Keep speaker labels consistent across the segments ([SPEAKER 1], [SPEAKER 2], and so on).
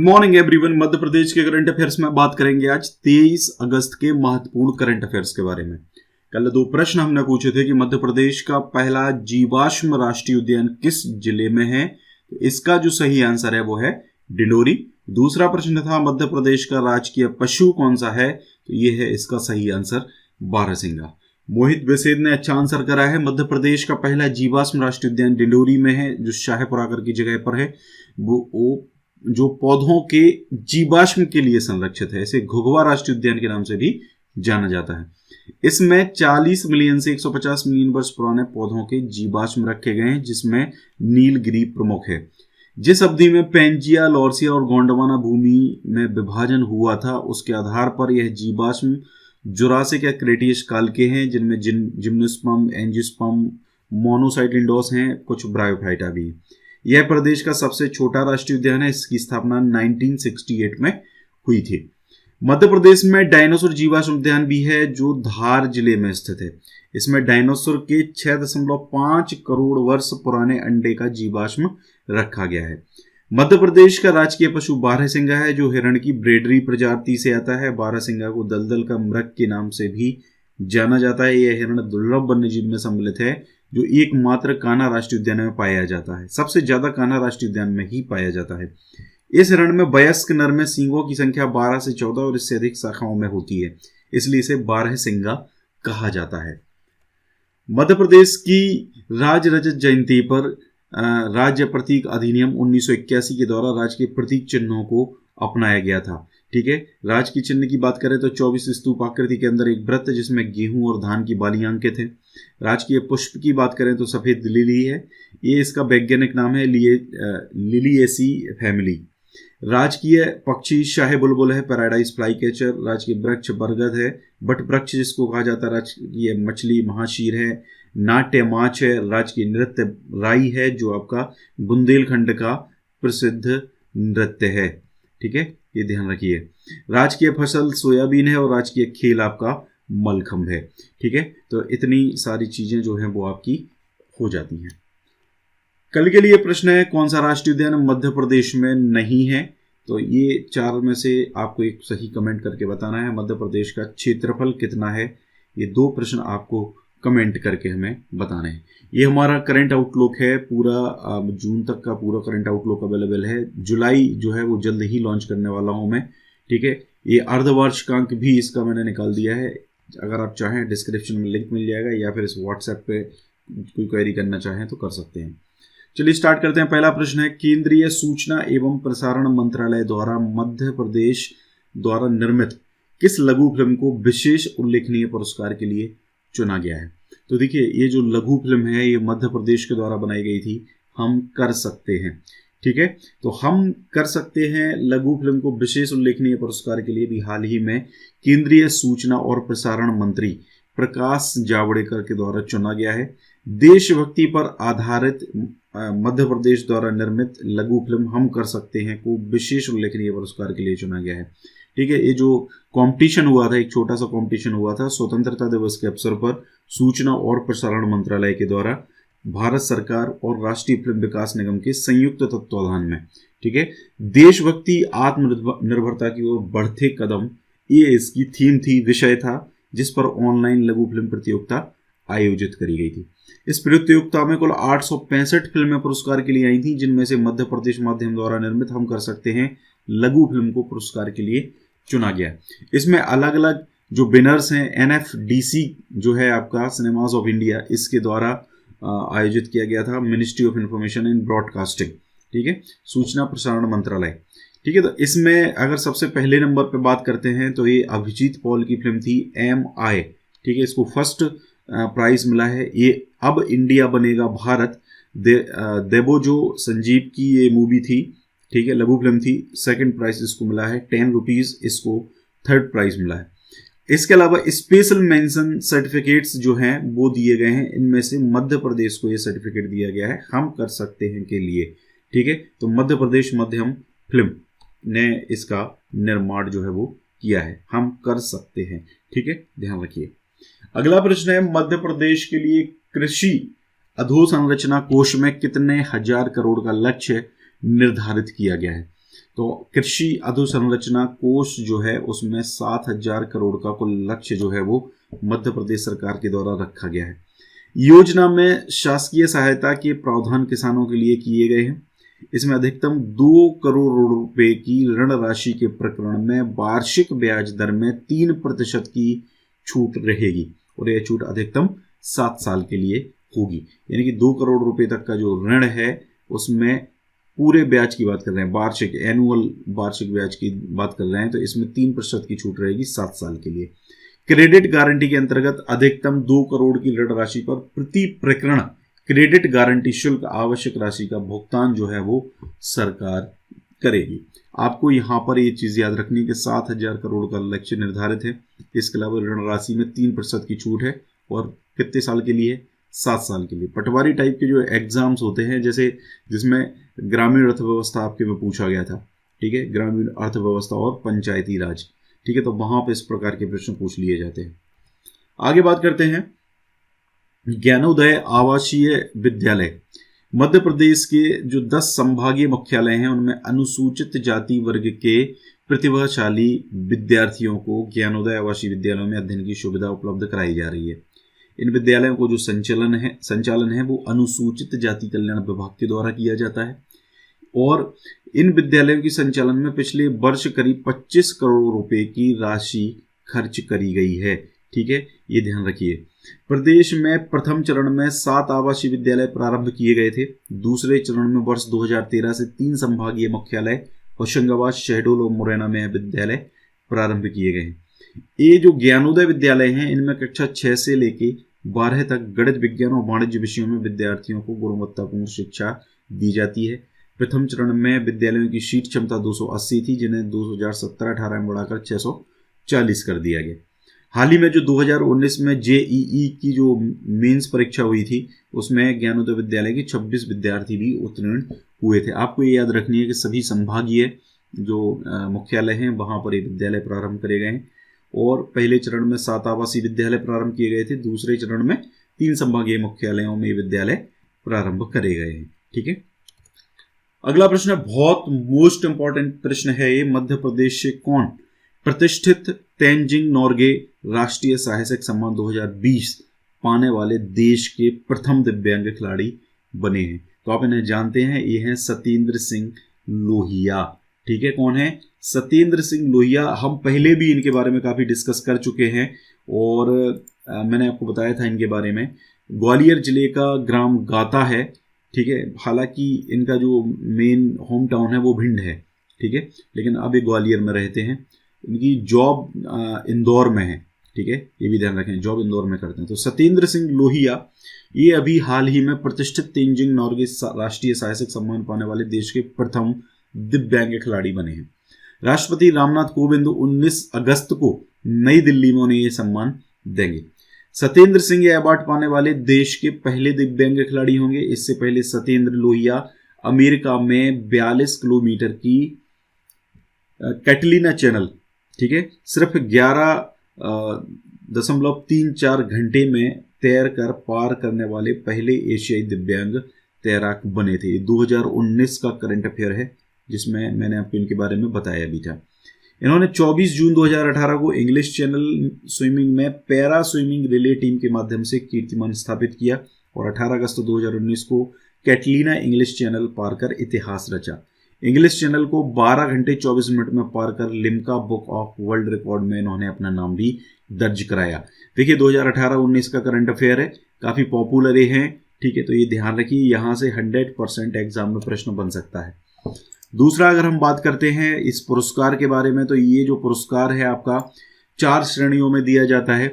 [SPEAKER 1] Morning everyone. Madhya Pradesh के current affairs में बात करेंगे आज 23 अगस्त के महत्वपूर्ण करंट अफेयर्स के बारे में। कल दो प्रश्न हमने पूछे थे कि मध्य प्रदेश का पहला जीवाश्म राष्ट्रीय उद्यान किस जिले में है। तो इसका जो सही आंसर है वो है डिंडोरी। दूसरा प्रश्न था मध्य प्रदेश का राजकीय पशु कौन सा है, तो ये है इसका सही आंसर बारहसिंगा। मोहित बेसेद ने अच्छा आंसर करा है। मध्य प्रदेश का पहला जीवाश्म राष्ट्रीय उद्यान डिंडोरी में है, जो शाहपुराकर की जगह पर है। वो जो पौधों के जीवाश्म के लिए संरक्षित है, इसे घुघवा राष्ट्रीय उद्यान के नाम से भी जाना जाता है। इसमें 40 मिलियन से 150 मिलियन वर्ष पुराने पौधों के जीवाश्म रखे गए हैं, जिसमें नीलगिरी प्रमुख है। जिस अवधि में पेंजिया, लॉर्सिया और गोंडवाना भूमि में विभाजन हुआ था, उसके आधार पर यह जीवाश्म जुरासिक या क्रेटियस काल के हैं, जिनमें जिम्नोस्पर्म, एंजियोस्पर्म, मोनोसाइट इंडोस हैं, कुछ ब्रायोफाइटा भी है। यह प्रदेश का सबसे छोटा राष्ट्रीय उद्यान है। इसकी स्थापना 1968 में हुई थी। मध्य प्रदेश में डायनासोर जीवाश्म उद्यान भी है, जो धार जिले में स्थित है। इसमें डायनासोर के 6.5 करोड़ वर्ष पुराने अंडे का जीवाश्म रखा गया है। मध्य प्रदेश का राजकीय पशु बारहसिंगा है, जो हिरण की ब्रेडरी प्रजाति से आता है। बारहसिंगा को दलदल का मृग के नाम से भी जाना जाता है। यह हिरण दुर्लभ वन्यजीव में सम्मिलित है, जो एकमात्र कान्हा राष्ट्रीय उद्यान में पाया जाता है। सबसे ज्यादा कान्हा राष्ट्रीय उद्यान में ही पाया जाता है। इस हिरण में वयस्क नर में सींगों की संख्या 12 से 14 और इससे अधिक शाखाओं में होती है, इसलिए इसे बारहसिंगा कहा जाता है। मध्य प्रदेश की राज रजत जयंती पर राज्य प्रतीक अधिनियम 1981 के द्वारा राज्य के प्रतीक चिन्हों को अपनाया गया था। ठीक है, राज की चिन्ह की बात करें तो 24 स्तूप आकृति के अंदर एक वृत्त, जिसमें गेहूं और धान की बालियां अंकित है। राजकीय पुष्प की बात करें तो सफेद लिली है। ये इसका वैज्ञानिक नाम है लिलिएसी फैमिली। राजकीय पक्षी शाही बुलबुल है, पैराडाइज फ्लाई कैचर। राजकीय वृक्ष बरगद है। बट वृक्ष जिसको कहा जाता है, राजकीय मछली महाशीर है। नाट्य माछ है। राजकीय नृत्य राई है, जो आपका बुंदेलखंड का प्रसिद्ध नृत्य है। ठीक है, ये ध्यान रखिए। राजकीय फसल सोयाबीन है और राजकीय खेल आपका मलखंभ है। ठीक है, तो इतनी सारी चीजें जो हैं वो आपकी हो जाती हैं। कल के लिए प्रश्न है, कौन सा राष्ट्रीय उद्यान मध्य प्रदेश में नहीं है। तो ये 4 में से आपको एक सही कमेंट करके बताना है। मध्य प्रदेश का क्षेत्रफल कितना है, ये 2 प्रश्न आपको कमेंट करके हमें बताने हैं। ये हमारा करंट आउटलुक है, पूरा जून तक का पूरा करंट आउटलुक अवेलेबल है। जुलाई जो है वो जल्द ही लॉन्च करने वाला हूं मैं। ठीक है, ये अर्धवार्षिकांक भी इसका मैंने निकाल दिया है। अगर आप चाहें डिस्क्रिप्शन में लिंक मिल जाएगा, या फिर इस व्हाट्सएप पे कोई क्वेरी करना चाहें तो कर सकते हैं। चलिए स्टार्ट करते हैं। पहला प्रश्न है, केंद्रीय सूचना एवं प्रसारण मंत्रालय द्वारा मध्य प्रदेश द्वारा निर्मित किस लघु फिल्म को विशेष उल्लेखनीय पुरस्कार के लिए चुना गया है। तो देखिए, ये जो लघु फिल्म है ये मध्य प्रदेश के द्वारा बनाई गई थी, हम कर सकते हैं। ठीक है, तो हम कर सकते हैं लघु फिल्म को विशेष उल्लेखनीय पुरस्कार के लिए भी हाल ही में केंद्रीय सूचना और प्रसारण मंत्री प्रकाश जावड़ेकर के द्वारा चुना गया है। देशभक्ति पर आधारित मध्य प्रदेश द्वारा निर्मित लघु फिल्म हम कर सकते हैं को विशेष उल्लेखनीय पुरस्कार के लिए चुना गया है। ठीक है, ये जो कंपटीशन हुआ था, एक छोटा सा कंपटीशन हुआ था स्वतंत्रता दिवस के अवसर पर सूचना और प्रसारण मंत्रालय के द्वारा भारत सरकार और राष्ट्रीय फिल्म विकास निगम के संयुक्त तत्वाधान में। ठीक है, देशभक्ति आत्मनिर्भरता की ओर बढ़ते कदम, ये इसकी थीम थी, विषय था, जिस पर ऑनलाइन लघु फिल्म प्रतियोगिता आयोजित करी गई थी। इस प्रतियोगिता में कुल 865 फिल्में पुरस्कार के लिए आई थी, जिनमें से मध्य प्रदेश माध्यम द्वारा निर्मित हम कर सकते हैं लघु फिल्म को पुरस्कार के लिए चुना गया। इसमें अलग अलग जो विनर्स हैं, NFDC जो है आपका सिनेमाज ऑफ इंडिया, इसके द्वारा आयोजित किया गया था। Ministry of information and broadcasting, ठीक है, सूचना प्रसारण मंत्रालय। ठीक है, तो इसमें अगर सबसे पहले नंबर पे बात करते हैं तो ये अभिजीत पॉल की फिल्म थी MI। ठीक है, इसको फर्स्ट प्राइज मिला है। ये अब इंडिया बनेगा भारत, देबोजो संजीव की ये मूवी थी। ठीक है, लघु फिल्म थी। सेकंड प्राइज इसको मिला है 10 रुपीज, इसको थर्ड प्राइज मिला है। इसके अलावा स्पेशल मेंशन सर्टिफिकेट्स जो हैं वो दिए गए हैं। इनमें से मध्य प्रदेश को ये सर्टिफिकेट दिया गया है हम कर सकते हैं के लिए। ठीक है, तो मध्य प्रदेश मध्यम फिल्म ने इसका निर्माण जो है वो किया है, हम कर सकते हैं। ठीक है, ध्यान रखिए। अगला प्रश्न है, मध्य प्रदेश के लिए कृषि अधोसंरचना कोष में कितने हजार करोड़ का लक्ष्य निर्धारित किया गया है। तो कृषि अधोसंरचना कोष जो है उसमें 7,000 करोड़ का कुल लक्ष्य जो है वो मध्य प्रदेश सरकार के द्वारा रखा गया है। योजना में शासकीय सहायता के प्रावधान किसानों के लिए किए गए हैं। इसमें अधिकतम 2 करोड़ रुपए की ऋण राशि के प्रकरण में वार्षिक ब्याज दर में 3% की छूट रहेगी और यह छूट अधिकतम 7 साल के लिए होगी। यानी कि 2 करोड़ रुपए तक का जो ऋण है उसमें पूरे ब्याज की बात कर रहे हैं, वार्षिक एनुअल वार्षिक ब्याज की बात कर रहे हैं, तो इसमें 3% की छूट रहेगी 7 साल के लिए। क्रेडिट गारंटी के अंतर्गत अधिकतम 2 करोड़ की ऋण राशि पर प्रति प्रकरण क्रेडिट गारंटी शुल्क आवश्यक राशि का भुगतान जो है वो सरकार करेगी। आपको यहाँ पर ये चीज़ याद रखनी है कि 7,000 करोड़ का लक्ष्य निर्धारित है। इसके अलावा ऋण राशि में 3% की छूट है और कितने साल के लिए? 7 साल के लिए। पटवारी टाइप के जो एग्जाम्स होते हैं, जैसे जिसमें ग्रामीण अर्थव्यवस्था आपके में पूछा गया था, ठीक है, ग्रामीण अर्थव्यवस्था और पंचायती राज, ठीक है, तो वहां पे इस प्रकार के प्रश्न पूछ लिए जाते हैं। आगे बात करते हैं ज्ञानोदय आवासीय विद्यालय। मध्य प्रदेश के जो 10 संभागीय मुख्यालय हैं उनमें अनुसूचित जाति वर्ग के प्रतिभाशाली विद्यार्थियों को ज्ञानोदय आवासीय विद्यालयों में अध्ययन की सुविधा उपलब्ध कराई जा रही है। इन विद्यालयों को जो संचालन है वो अनुसूचित जाति कल्याण विभाग के द्वारा किया जाता है और इन विद्यालयों के संचालन में पिछले वर्ष करीब 25 करोड़ रुपए की राशि खर्च करी गई है। ठीक है, ये ध्यान रखिए। प्रदेश में प्रथम चरण में 7 आवासीय विद्यालय प्रारंभ किए गए थे। दूसरे चरण में वर्ष 2013 से 3 संभागीय मुख्यालय होशंगाबाद, शहडोल और मुरैना में विद्यालय प्रारंभ किए गए। ये जो ज्ञानोदय विद्यालय हैं इनमें कक्षा 6 से लेके 12 तक गणित, विज्ञान और वाणिज्य विषयों में विद्यार्थियों को गुणवत्तापूर्ण शिक्षा दी जाती है। प्रथम चरण में विद्यालयों की सीट क्षमता 280 थी, जिन्हें 2017-18 में बढ़ाकर 640 कर दिया गया। हाल ही में जो 2019 में जेईई की जो मेंस परीक्षा हुई थी उसमें ज्ञानोदय विद्यालय के 26 विद्यार्थी भी उत्तीर्ण हुए थे। आपको ये याद रखनी है कि सभी संभागीय जो मुख्यालय हैं वहाँ पर ये विद्यालय प्रारंभ करे गए हैं और पहले चरण में 7 आवासीय विद्यालय प्रारंभ किए गए थे। दूसरे चरण में 3 संभागीय मुख्यालयों में ये विद्यालय प्रारंभ करे गए हैं। ठीक है, अगला प्रश्न बहुत मोस्ट इंपॉर्टेंट प्रश्न है ये। मध्य प्रदेश से कौन प्रतिष्ठित तेंजिंग नोर्गे राष्ट्रीय साहसिक सम्मान 2020 पाने वाले देश के प्रथम दिव्यांग खिलाड़ी बने हैं? तो आप इन्हें जानते हैं, ये हैं सत्येंद्र सिंह लोहिया। ठीक है, कौन है? सत्येंद्र सिंह लोहिया। हम पहले भी इनके बारे में काफ़ी डिस्कस कर चुके हैं और मैंने आपको बताया था इनके बारे में। ग्वालियर जिले का ग्राम गाता है, ठीक है, हालांकि इनका जो मेन होम टाउन है वो भिंड है, ठीक है, लेकिन अब ये ग्वालियर में रहते हैं। इनकी जॉब इंदौर में है, ठीक है, ये भी ध्यान रखें, जॉब इंदौर में करते हैं। तो सत्येंद्र सिंह लोहिया ये अभी हाल ही में प्रतिष्ठित तेंजिंग नोर्गे राष्ट्रीय साहसिक सम्मान पाने वाले देश के प्रथम दिव्यांग खिलाड़ी बने हैं। राष्ट्रपति रामनाथ कोविंद 19 अगस्त को नई दिल्ली में उन्हें ये सम्मान देंगे। सत्येंद्र सिंह ये अवार्ड पाने वाले देश के पहले दिव्यांग खिलाड़ी होंगे। इससे पहले सत्येंद्र लोहिया अमेरिका में 42 किलोमीटर की कैटलीना चैनल, ठीक है, सिर्फ 11.34 घंटे में तैर कर पार करने वाले पहले एशियाई दिव्यांग तैराक बने थे। 2019 का करंट अफेयर है जिसमें मैंने आपको इनके बारे में बताया भी था। इन्होंने 24 जून 2018 को इंग्लिश चैनल स्विमिंग में पैरा स्विमिंग रिले टीम के माध्यम से कीर्तिमान स्थापित किया और 18 अगस्त 2019 को कैटलीना इंग्लिश चैनल पार कर इतिहास रचा। इंग्लिश चैनल को 12 घंटे 24 मिनट में पार कर Limca book of world record में इन्होंने अपना नाम भी दर्ज कराया। देखिए 2018-19 का करंट अफेयर है, काफ़ी पॉपुलर ये हैं, ठीक है, तो ये ध्यान रखिए, यहाँ से 100% एग्जाम में प्रश्न बन सकता है। दूसरा, अगर हम बात करते हैं इस पुरस्कार के बारे में, तो ये जो पुरस्कार है आपका 4 श्रेणियों में दिया जाता है।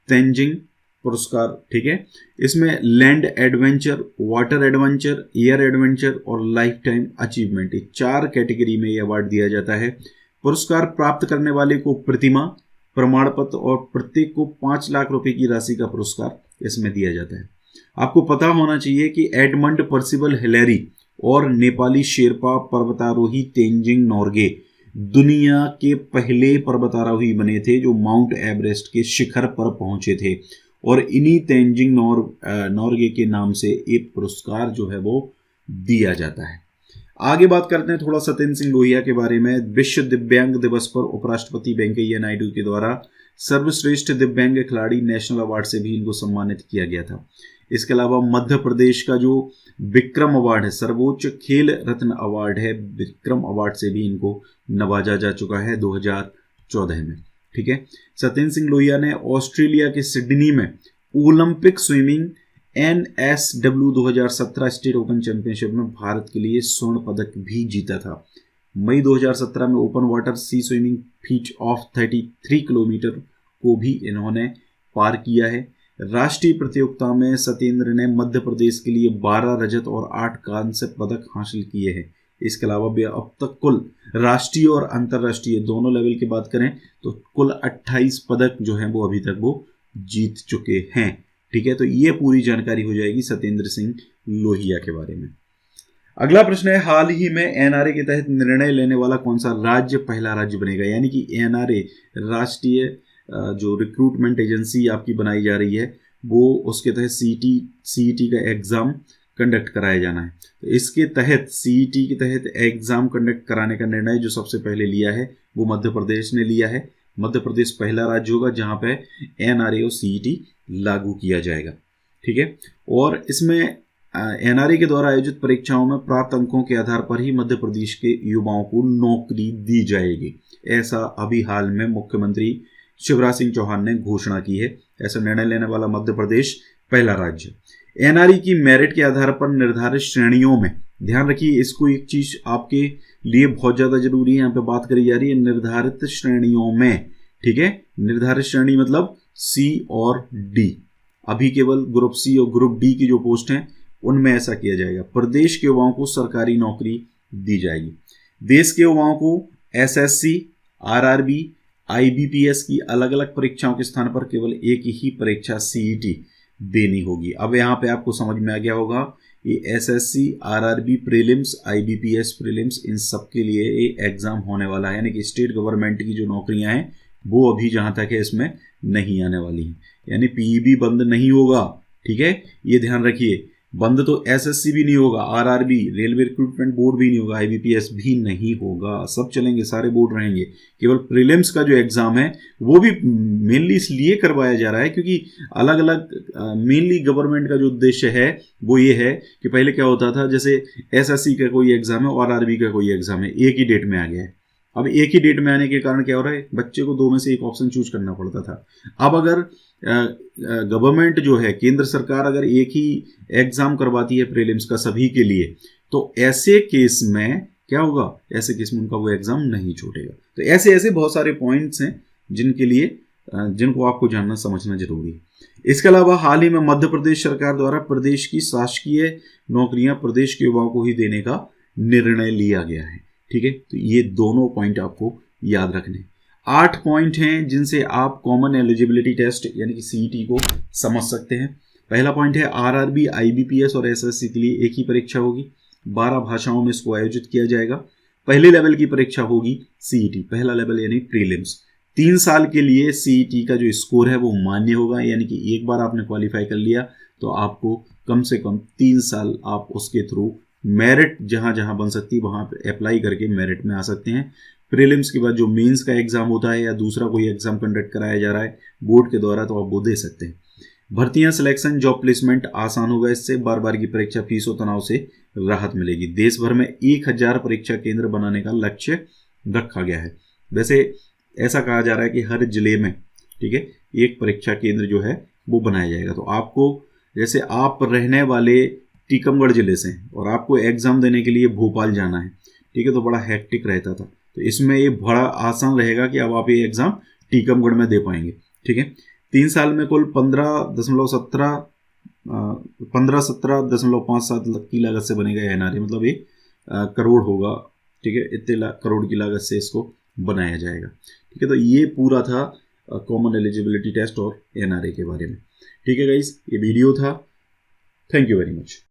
[SPEAKER 1] तेंजिंग पुरस्कार, ठीक है, इसमें land adventure, water adventure, air adventure और लाइफ टाइम अचीवमेंट, 4 कैटेगरी में ये अवार्ड दिया जाता है। पुरस्कार प्राप्त करने वाले को प्रतिमा, प्रमाण पत्र और प्रत्येक को 5 लाख रुपए की राशि का पुरस्कार इसमें दिया जाता है। आपको पता होना चाहिए कि एडमंड पर्सिबल हिलेरी और नेपाली शेरपा पर्वतारोही तेंजिंग नोर्गे दुनिया के पहले पर्वतारोही बने थे जो माउंट एवरेस्ट के शिखर पर पहुंचे थे और इन्हीं तेंजिंग नोर्गे के नाम से एक पुरस्कार जो है वो दिया जाता है। आगे बात करते हैं थोड़ा सत्येंद्र सिंह लोहिया के बारे में। विश्व दिव्यांग दिवस पर उपराष्ट्रपति वेंकैया नायडू के द्वारा सर्वश्रेष्ठ दिव्यांग खिलाड़ी नेशनल अवार्ड से भी इनको सम्मानित किया गया था। इसके अलावा मध्य प्रदेश का जो विक्रम अवार्ड है, सर्वोच्च खेल रत्न अवार्ड है, विक्रम अवार्ड से भी इनको नवाजा जा चुका है 2014 में। ठीक है, सत्येंद्र सिंह लोहिया ने ऑस्ट्रेलिया के सिडनी में Olympic swimming NSW 2017 state open championship में भारत के लिए स्वर्ण पदक भी जीता था। मई 2017 में open water sea swimming feat of 33 kilometre को भी इन्होंने पार किया है। राष्ट्रीय प्रतियोगिता में सत्येंद्र ने मध्य प्रदेश के लिए 12 रजत और 8 कांस्य पदक हासिल किए हैं। इसके अलावा भी अब तक कुल राष्ट्रीय और अंतर्राष्ट्रीय दोनों लेवल की बात करें तो कुल 28 पदक जो हैं वो अभी तक वो जीत चुके हैं। ठीक है, तो ये पूरी जानकारी हो जाएगी सत्येंद्र सिंह लोहिया के बारे में। अगला प्रश्न है, हाल ही में NRA के तहत निर्णय लेने वाला कौन सा राज्य पहला राज्य बनेगा? यानी कि NRA राष्ट्रीय जो रिक्रूटमेंट एजेंसी आपकी बनाई जा रही है वो उसके तहत CET का एग्ज़ाम कंडक्ट कराया जाना है। तो इसके तहत CET के तहत एग्ज़ाम कंडक्ट कराने का निर्णय जो सबसे पहले लिया है वो मध्य प्रदेश ने लिया है। मध्य प्रदेश पहला राज्य होगा जहाँ पे NRA और CET लागू किया जाएगा। ठीक है, और इसमें NRA के द्वारा आयोजित परीक्षाओं में प्राप्त अंकों के आधार पर ही मध्य प्रदेश के युवाओं को नौकरी दी जाएगी। ऐसा अभी हाल में मुख्यमंत्री शिवराज सिंह चौहान ने घोषणा की है। ऐसा निर्णय लेने वाला मध्य प्रदेश पहला राज्य। NRA की मेरिट के आधार पर निर्धारित श्रेणियों में, ध्यान रखिए इसको, एक चीज आपके लिए बहुत ज्यादा जरूरी है, यहाँ पे बात करी जा रही है निर्धारित श्रेणियों में। ठीक है, निर्धारित श्रेणी मतलब C और D। अभी केवल ग्रुप C और ग्रुप D की जो पोस्ट हैं उनमें ऐसा किया जाएगा। प्रदेश के युवाओं को सरकारी नौकरी दी जाएगी। देश के युवाओं को SSC, RRB, IBPS की अलग अलग परीक्षाओं के स्थान पर केवल एक ही परीक्षा CET देनी होगी। अब यहाँ पे आपको समझ में आ गया होगा, ये SSC, RRB prelims, IBPS prelims, इन सब के लिए ये एग्जाम होने वाला है। यानी कि स्टेट गवर्नमेंट की जो नौकरियां हैं वो अभी जहां तक है इसमें नहीं आने वाली हैं। यानी PEB बंद नहीं होगा। ठीक है, ये ध्यान रखिए, बंद तो SSC भी नहीं होगा, RRB रेलवे रिक्रूटमेंट बोर्ड भी नहीं होगा, IBPS भी नहीं होगा, सब चलेंगे, सारे बोर्ड रहेंगे। केवल प्रीलिम्स का जो एग्जाम है वो भी मेनली इसलिए करवाया जा रहा है क्योंकि अलग अलग मेनली गवर्नमेंट का जो उद्देश्य है वो ये है कि पहले क्या होता था, जैसे SSC का कोई एग्जाम है और RRB का कोई एग्जाम है, एक ही डेट में आ गया है। अब एक ही डेट में आने के कारण क्या हो रहा है, बच्चे को दो में से एक ऑप्शन चूज करना पड़ता था। अब अगर गवर्नमेंट जो है, केंद्र सरकार अगर एक ही एग्जाम करवाती है प्रीलिम्स का सभी के लिए, तो ऐसे केस में क्या होगा, ऐसे केस में उनका वो एग्जाम नहीं छूटेगा। तो ऐसे ऐसे बहुत सारे पॉइंट्स हैं जिनको आपको जानना समझना जरूरी है। इसके अलावा हाल ही में मध्य प्रदेश सरकार द्वारा प्रदेश की शासकीय नौकरियां प्रदेश के युवाओं को ही देने का निर्णय लिया गया है। ठीक है, तो ये दोनों पॉइंट आपको याद रखने। 8 पॉइंट हैं जिनसे आप कॉमन एलिजिबिलिटी टेस्ट यानी कि CET को समझ सकते हैं। पहला पॉइंट है RRB, IBPS और SSC के लिए एक ही परीक्षा होगी। 12 भाषाओं में इसको आयोजित किया जाएगा। पहले लेवल की परीक्षा होगी CET, पहला लेवल यानी प्रीलिम्स। 3 साल के लिए CET का जो स्कोर है वो मान्य होगा, यानी कि एक बार आपने क्वालिफाई कर लिया तो आपको कम से कम 3 साल आप उसके थ्रू मेरिट जहां जहां बन सकती है वहां पे अप्लाई करके मेरिट में आ सकते हैं। प्रीलिम्स के बाद जो मेंस का एग्जाम होता है या दूसरा कोई एग्जाम कंडक्ट कराया जा रहा है बोर्ड के द्वारा, तो आप वो दे सकते हैं। भर्तियां, सिलेक्शन, जॉब प्लेसमेंट आसान होगा इससे। बार बार की परीक्षा, फीस और तनाव से राहत मिलेगी। देश भर में 1000 परीक्षा केंद्र बनाने का लक्ष्य रखा गया है। वैसे ऐसा कहा जा रहा है कि हर जिले में, ठीक है, एक परीक्षा केंद्र जो है वो बनाया जाएगा। तो आपको, जैसे आप रहने वाले टीकमगढ़ जिले से और आपको एग्जाम देने के लिए भोपाल जाना है, ठीक है, तो बड़ा हेक्टिक रहता था। तो इसमें ये बड़ा आसान रहेगा कि अब आप ये एग्जाम टीकमगढ़ में दे पाएंगे। ठीक है, 3 साल में कुल 1517.57 लाख की लागत से बनेगा NRA, मतलब ये करोड़ होगा। ठीक है, इतने करोड़ की लागत से इसको बनाया जाएगा। ठीक है, तो ये पूरा था कॉमन एलिजिबिलिटी टेस्ट और NRA के बारे में। ठीक है गाइस, ये वीडियो था। Thank you very much.